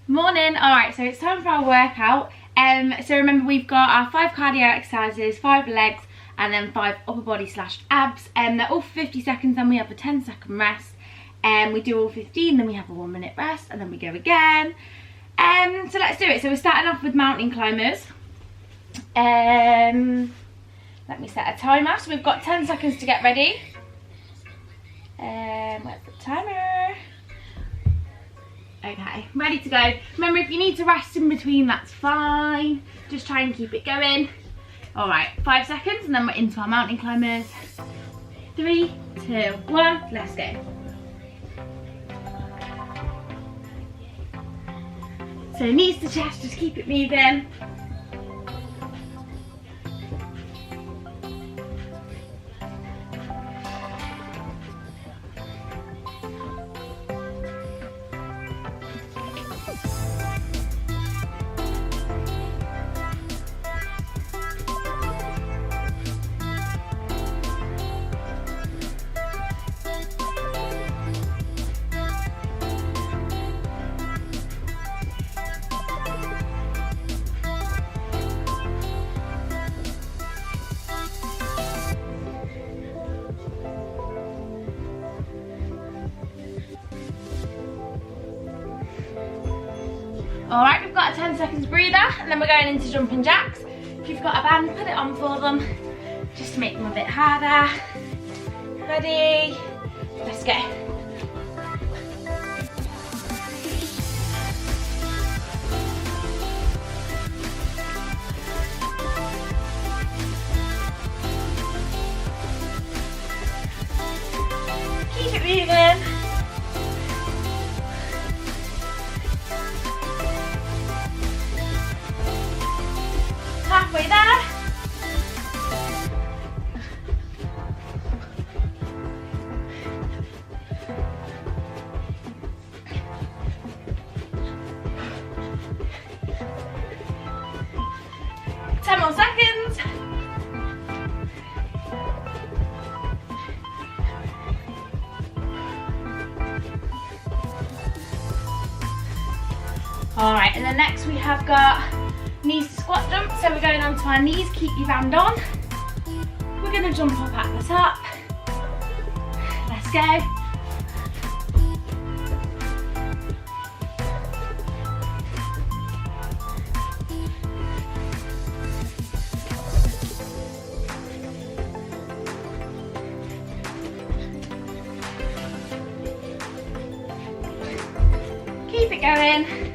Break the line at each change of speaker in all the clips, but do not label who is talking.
Morning. Alright, so it's time for our workout. So remember, we've got our 5 cardio exercises, 5 legs, and then 5 upper body / abs. They're all for 50 seconds, then we have a 10-second rest. We do all 15, then we have a 1-minute rest, and then we go again. So let's do it. So we're starting off with mountain climbers. Let me set a timer. So we've got 10 seconds to get ready. Where's the timer? Okay, ready to go. Remember, if you need to rest in between, that's fine. Just try and keep it going. All right, 5 seconds, and then we're into our mountain climbers. 3, 2, 1, let's go. So knees to chest, just keep it moving. Alright, we've got a 10 seconds breather, and then we're going into jumping jacks. If you've got a band, put it on for them, just to make them a bit harder. Ready? Let's go. Keep it moving. Halfway there. Ten more seconds. All right, and then next we have got knees to squat jump. So we're going onto our knees, keep your band on. We're going to jump up at the top. Let's go. Keep it going.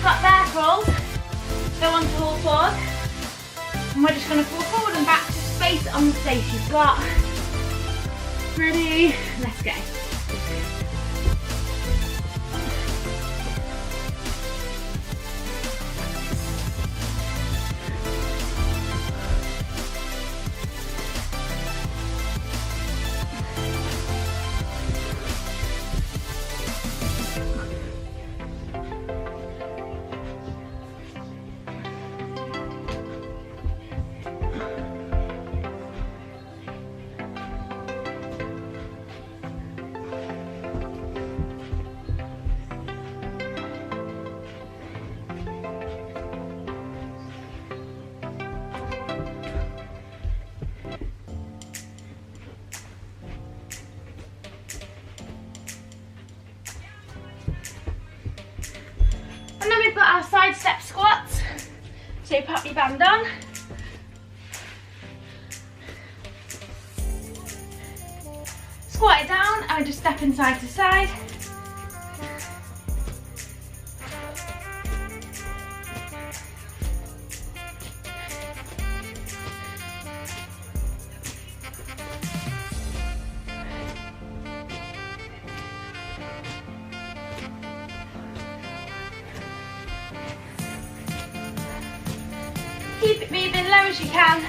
Got bear crawls, go on to all fours, and we're just going to fall forward and back, just space it on the space you've got. Ready? Let's go. And then we've got our side step squats. So you pop your band on. Squat it down and just stepping side to side. Keep it moving low as you can.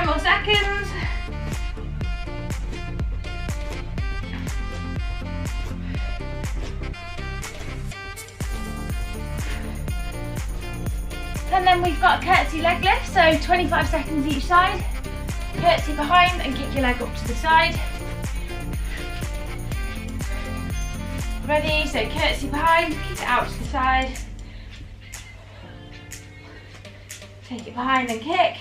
More seconds. And then we've got a curtsy leg lift, so 25 seconds each side. Curtsy behind and kick your leg up to the side. Ready? So curtsy behind, kick it out to the side. Take it behind and kick.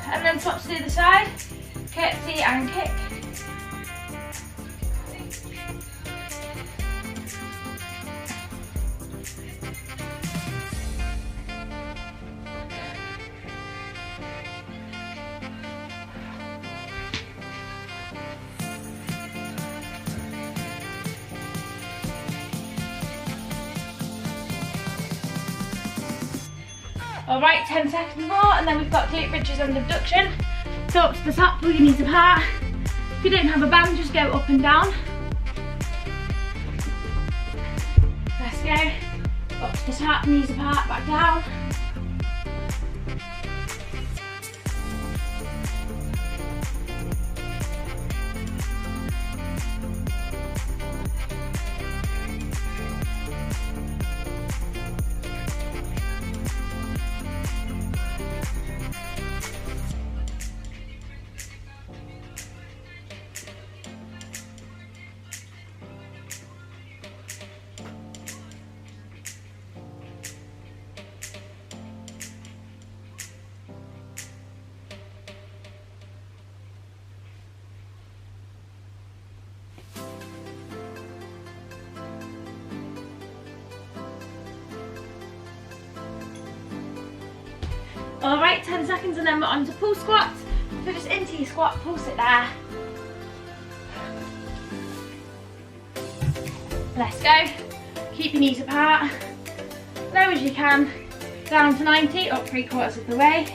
And then swap to the other side, curtsy and kick. Alright, 10 seconds more, and then we've got glute bridges and abduction. So up to the top, pull your knees apart. If you don't have a band, just go up and down. Let's go. Up to the top, knees apart, back down. Alright, 10 seconds and then we're on to pull squats. So just into your squat, pulse it there. Let's go. Keep your knees apart. Low as you can. Down to 90, up 3/4 of the way.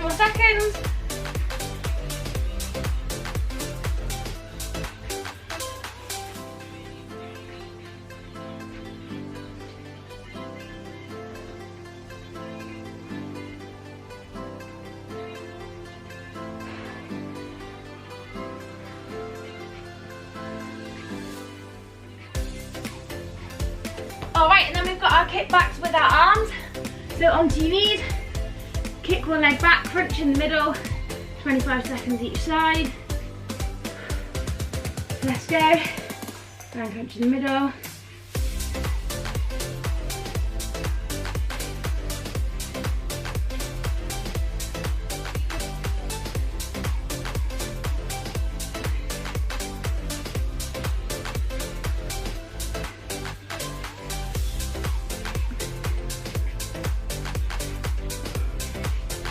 More seconds. Alright, and then we've got our kickbacks with our arms. So onto your knees. Kick one leg back, crunch in the middle, 25 seconds each side. Let's go. And crunch in the middle.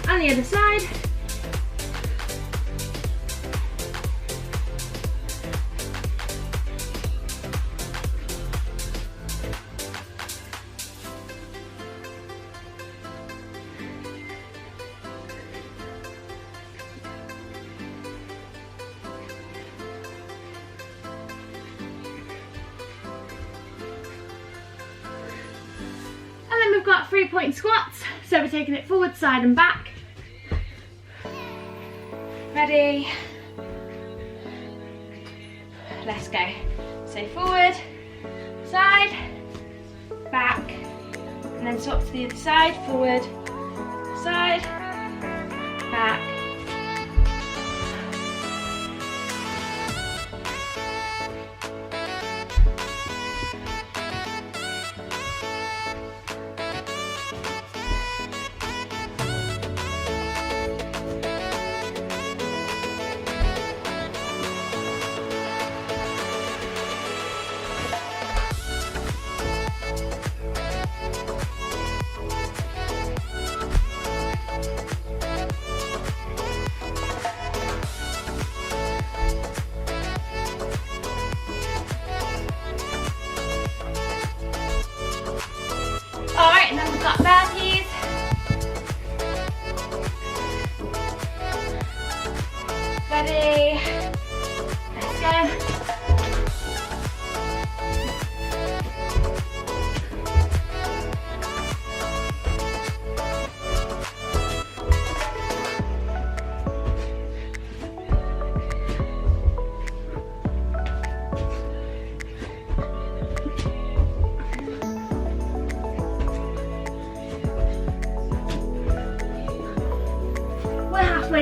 And the other side. And then we've got 3-point squats. So we're taking it forward, side and back. Ready? Let's go. So forward, side, back, and then swap to the other side, forward, side, back.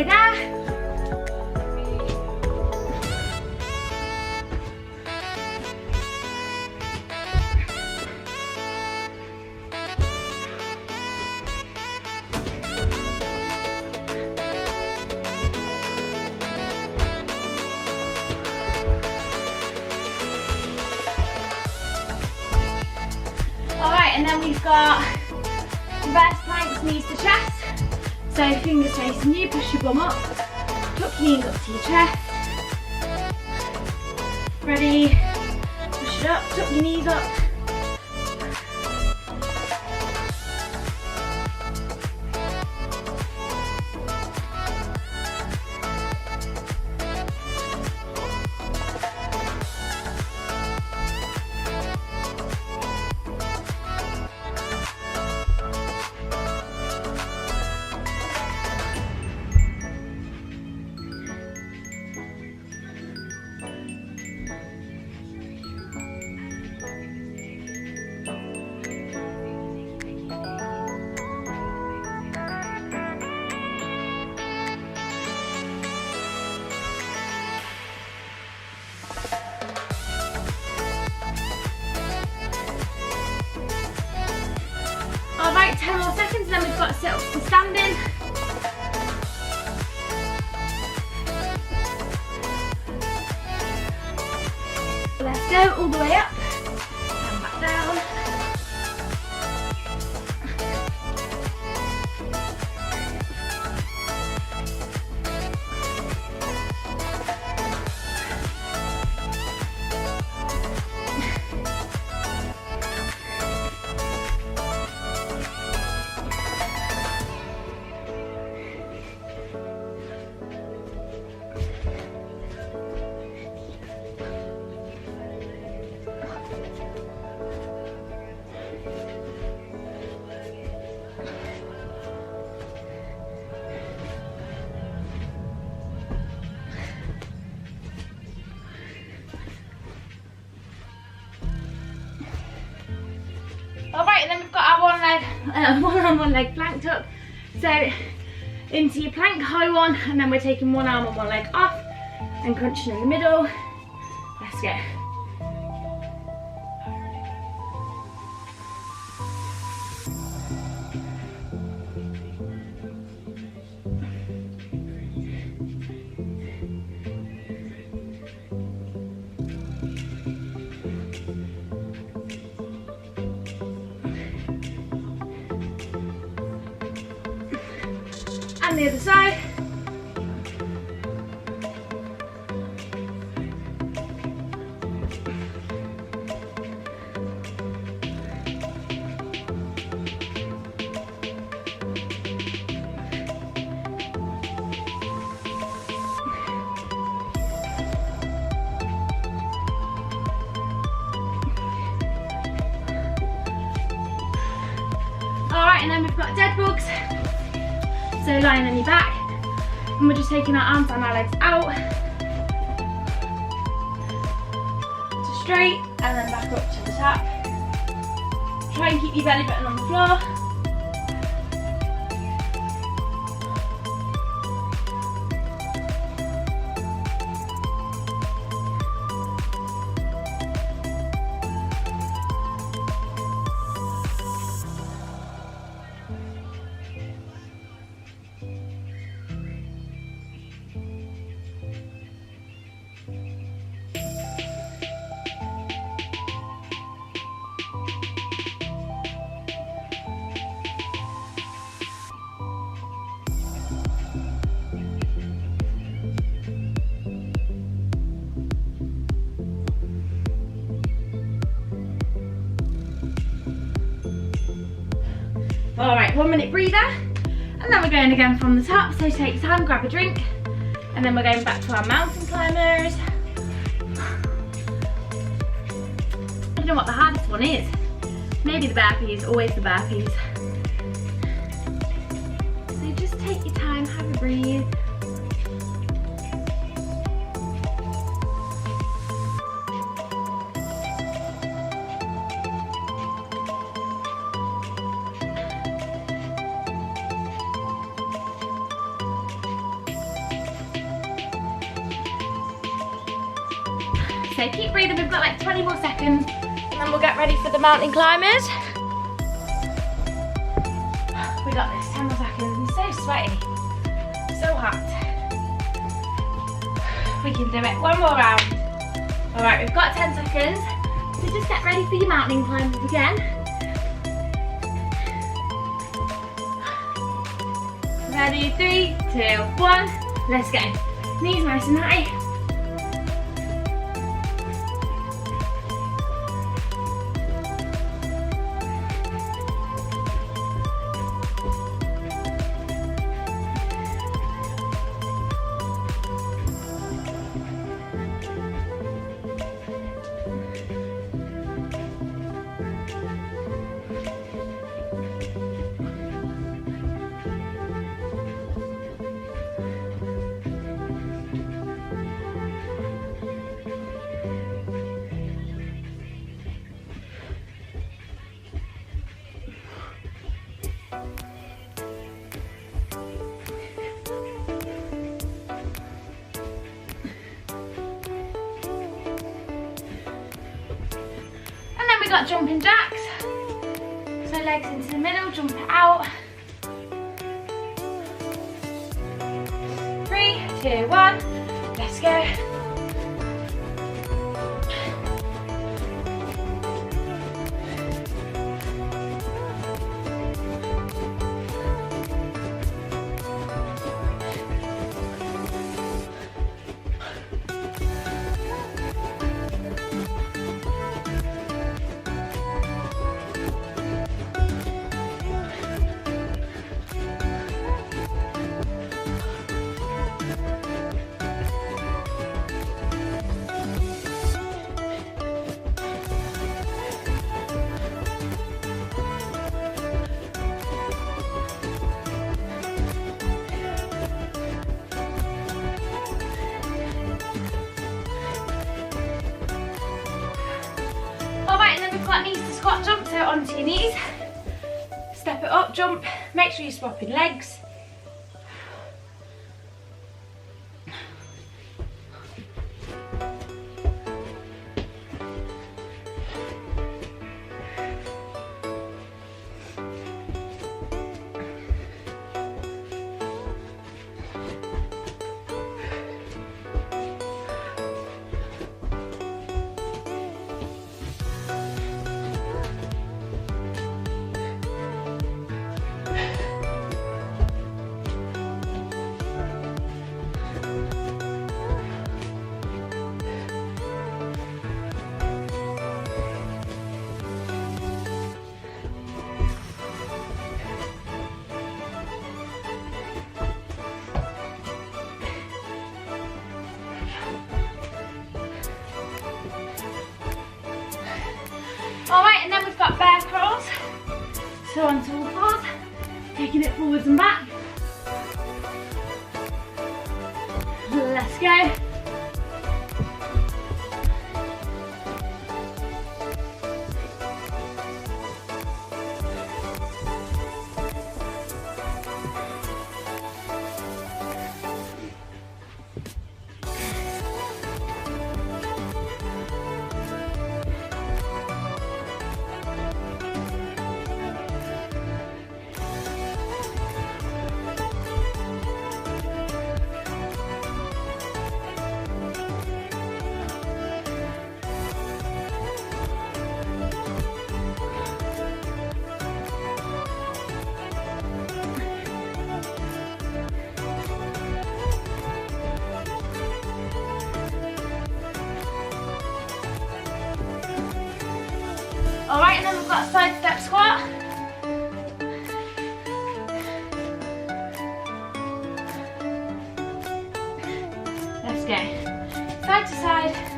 way there. Alright, and then we've got reverse planks, knees to chest. So fingers facing you, push your bum up, tuck your knees up to your chest. Ready, push it up, tuck your knees up. Alright, 10 more seconds, and then we've got sit-ups and standing. Let's go all the way up and back down. Alright, and then we've got our one arm, one leg plank tuck. So into your plank, high one, and then we're taking one arm and one leg off and crunching in the middle. Let's go. And the other side. Alright, and then we've got dead bugs. So lying on your back, and we're just taking our arms and our legs out to straight, and then back up to the top. Try and keep your belly button on the floor. Alright, 1 minute breather, and then we're going again from the top, so take time, grab a drink, and then we're going back to our mountain climbers. I don't know what the hardest one is. Maybe the burpees, always the burpees. So just take your time, have a breathe. So keep breathing, we've got like 20 more seconds and then we'll get ready for the mountain climbers. We got this, 10 more seconds. I'm so sweaty, so hot. We can do it, one more round. All right, we've got 10 seconds. So just get ready for your mountain climbers again. Ready, 3, 2, 1, let's go. Knees nice and high. We got jumping jacks, so legs into the middle, jump it out. 3, 2, 1, let's go. We've got knees to squat jump, so onto your knees. Step it up, jump. Make sure you're swapping legs. Alright, and then we've got bear crawls. So onto all fours, taking it forwards and back. Let's go. Alright, and then we've got a side step squat. Let's go. Side to side.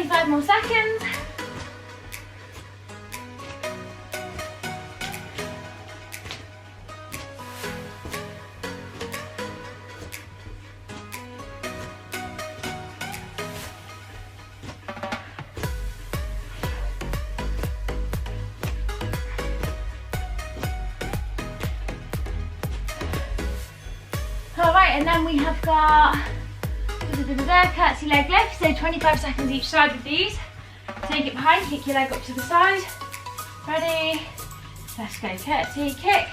Five more seconds. Alright, and then we have got curtsy leg lift, so 25 seconds each side with these. Take it behind, kick your leg up to the side. Ready? Let's go, curtsy, kick.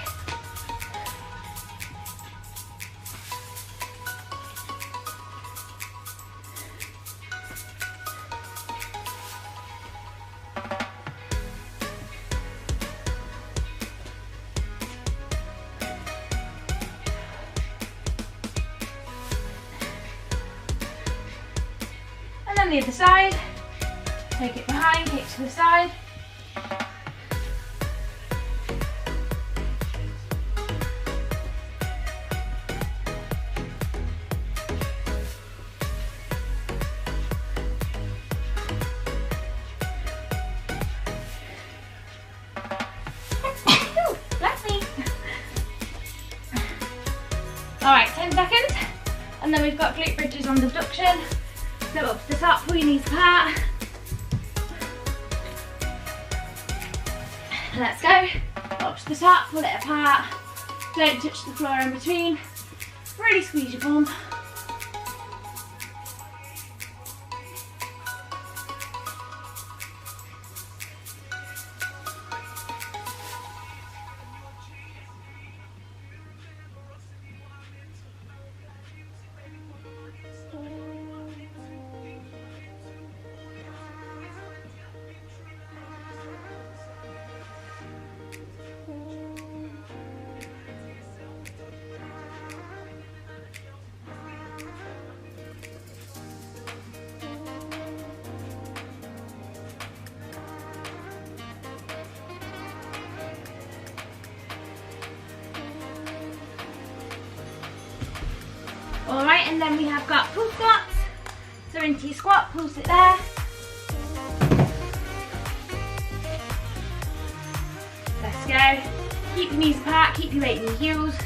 And then the other side. Take it behind, kick to the side. Alright, 10 seconds. And then we've got glute bridges on abduction. So up to the top, pull your knees apart. Let's go. Up to the top, pull it apart. Don't touch the floor in between. Really squeeze your bum. Alright, and then we have got pull squats. So into your squat, pulse it there. Let's go. Keep your knees apart, keep your weight in your heels. –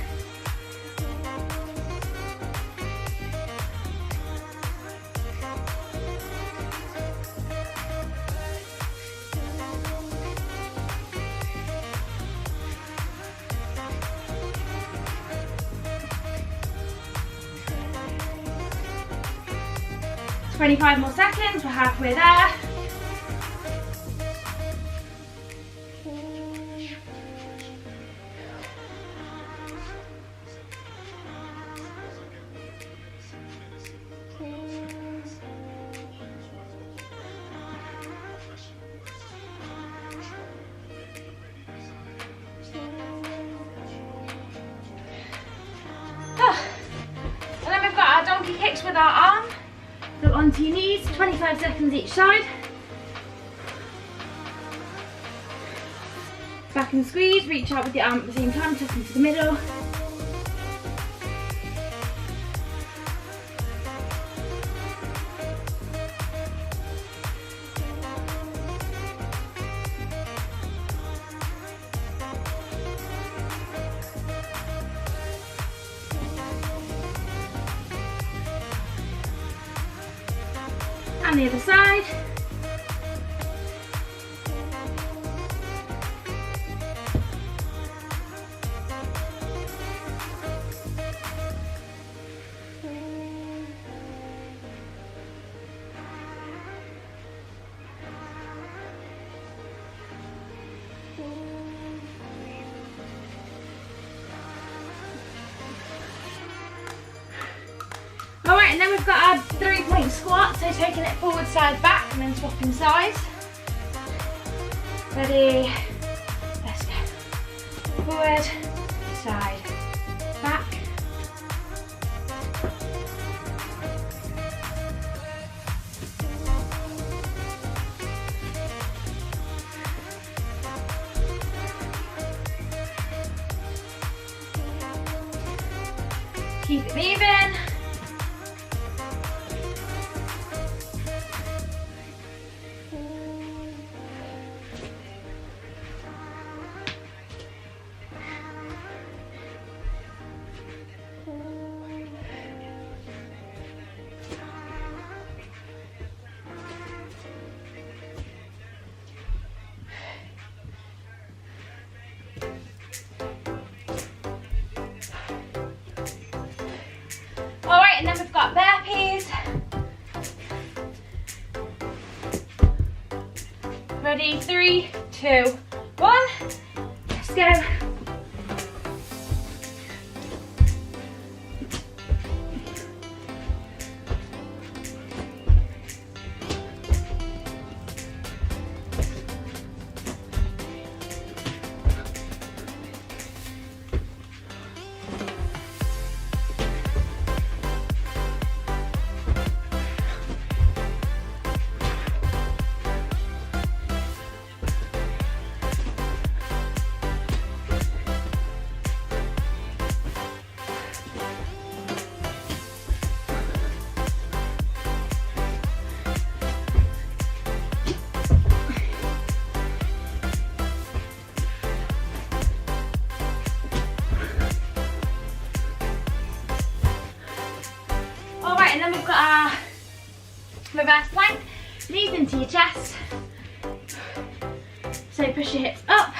25 more seconds, we're halfway there. And then we've got our donkey kicks with our arm. So onto your knees, 25 seconds each side. Back and squeeze, reach out with the arm at the same time, tuck into the middle. And the other side. Alright, and then we've got our 3-point squat, so taking it forward, side, back, and then swapping sides. Ready? Let's go. Forward, side, back. Keep it moving. Ready, 3, 2, 1. Let's go. And then we've got our reverse plank, knees into your chest. So push your hips up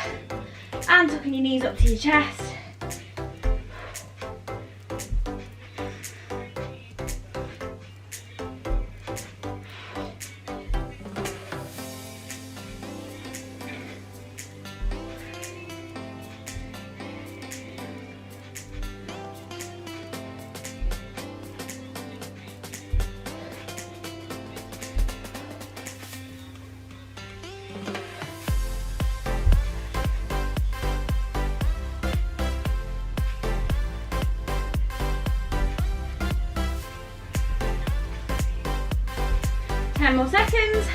and tucking your knees up to your chest. Ten more seconds.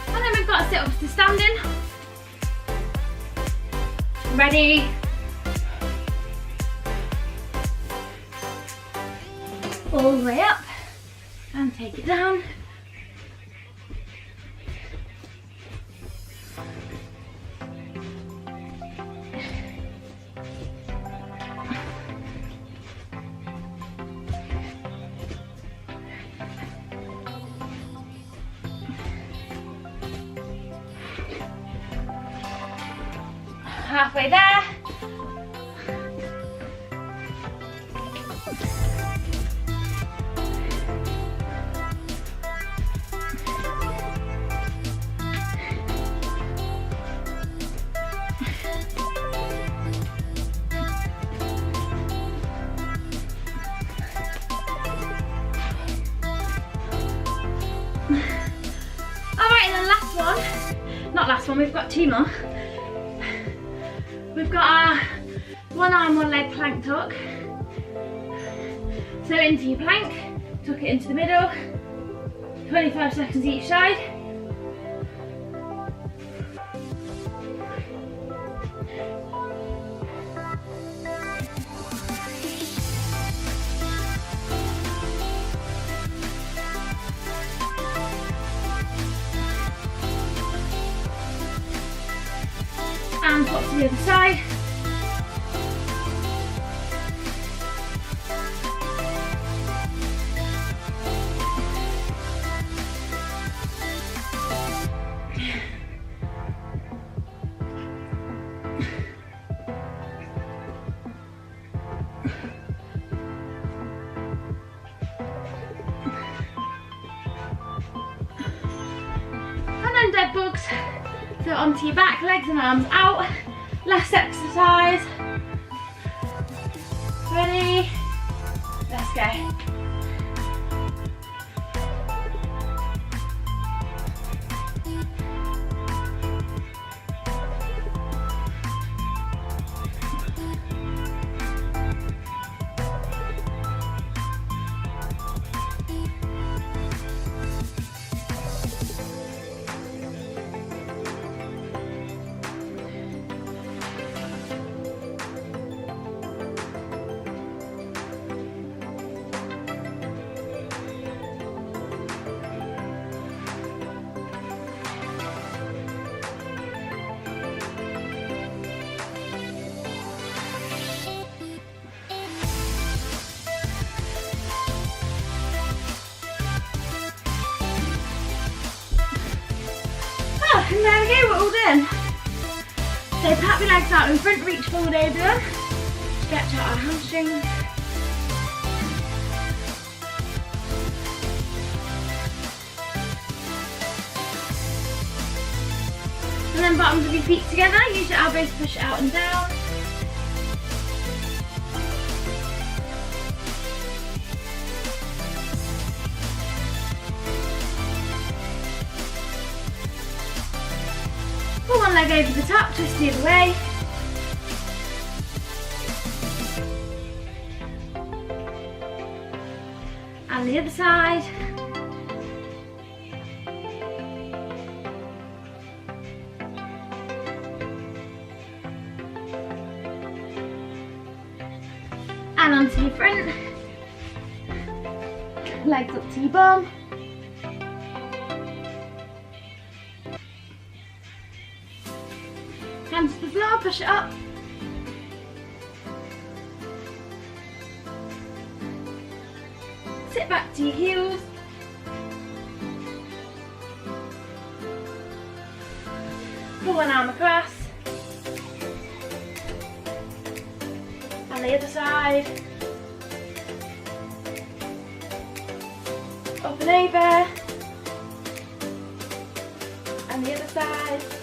And then we've got sit-ups to standing. Ready? All the way up and take it down. Halfway there. Alright, and then last one. Not last one, we've got two more. We've got our one arm, one leg plank tuck. So into your plank, tuck it into the middle, 25 seconds each side. And pop to the other side. And then dead bugs. So onto your back, legs and arms out. Last exercise. Ready? Let's go. And there we go, we're all done. So tap your legs out in front, reach forward over them. stretch out our hamstrings. And then bottoms of your feet together, use your elbows to push it out and down. Pull one leg over the top, twist the other way. And the other side. And onto your front. Legs up to your bum. Hands to the floor, push it up. Sit back to your heels. Pull one arm across. And the other side. Up and over. And the other side.